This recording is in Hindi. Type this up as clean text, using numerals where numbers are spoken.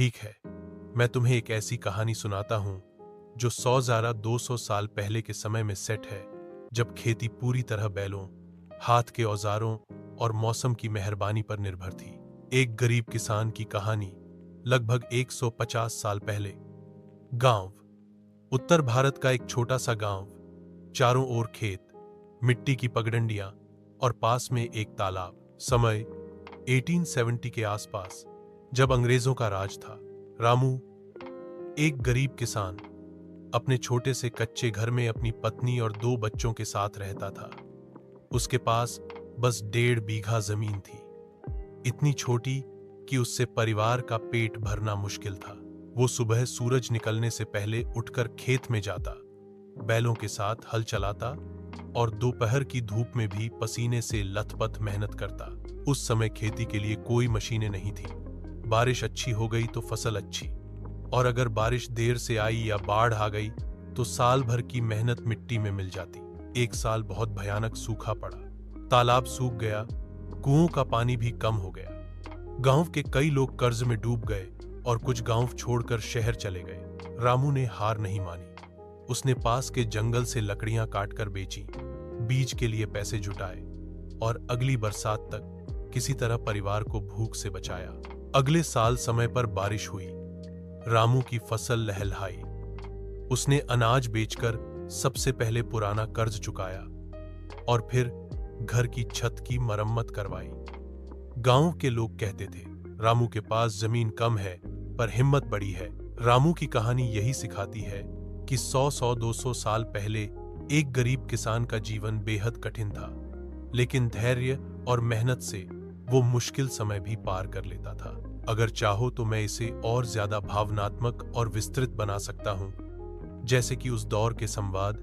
ठीक है, मैं तुम्हें एक ऐसी कहानी सुनाता हूं जो 100-200 साल पहले के समय में सेट है, जब खेती पूरी तरह बैलों, हाथ के औजारों और मौसम की मेहरबानी पर निर्भर थी। एक गरीब किसान की कहानी, लगभग 150 साल पहले। गांव। उत्तर भारत का एक छोटा सा गांव, चारों ओर खेत, मिट्टी की पगडंडियां और पास में एक तालाब। समय 1870 के आसपास, जब अंग्रेजों का राज था। रामू, एक गरीब किसान, अपने छोटे से कच्चे घर में अपनी पत्नी और 2 बच्चों के साथ रहता था। उसके पास बस 1.5 बीघा जमीन थी, इतनी छोटी कि उससे परिवार का पेट भरना मुश्किल था। वो सुबह सूरज निकलने से पहले उठकर खेत में जाता, बैलों के साथ हल चलाता और दोपहर की धूप में भी पसीने से लथपथ मेहनत करता। उस समय खेती के लिए कोई मशीनें नहीं थी। बारिश अच्छी हो गई तो फसल अच्छी, और अगर बारिश देर से आई या बाढ़ आ गई तो साल भर की मेहनत मिट्टी में मिल जाती। एक साल बहुत भयानक सूखा पड़ा, तालाब सूख गया, कुओं का पानी भी कम हो गया। गांव के कई लोग कर्ज में डूब गए और कुछ गांव छोड़कर शहर चले गए। रामू ने हार नहीं मानी। उसने पास के जंगल से लकड़ियां काटकर बेची, बीज के लिए पैसे जुटाए और अगली बरसात तक किसी तरह परिवार को भूख से बचाया। अगले साल समय पर बारिश हुई, रामू की फसल लहलहाई। उसने अनाज बेचकर सबसे पहले पुराना कर्ज चुकाया और फिर घर की छत की मरम्मत करवाई। गांव के लोग कहते थे, रामू के पास जमीन कम है पर हिम्मत बड़ी है। रामू की कहानी यही सिखाती है कि 100-200 साल पहले एक गरीब किसान का जीवन बेहद कठिन था, लेकिन धैर्य और मेहनत से वो मुश्किल समय भी पार कर लेता था। अगर चाहो तो मैं इसे और ज्यादा भावनात्मक और विस्तृत बना सकता हूं, जैसे कि उस दौर के संवाद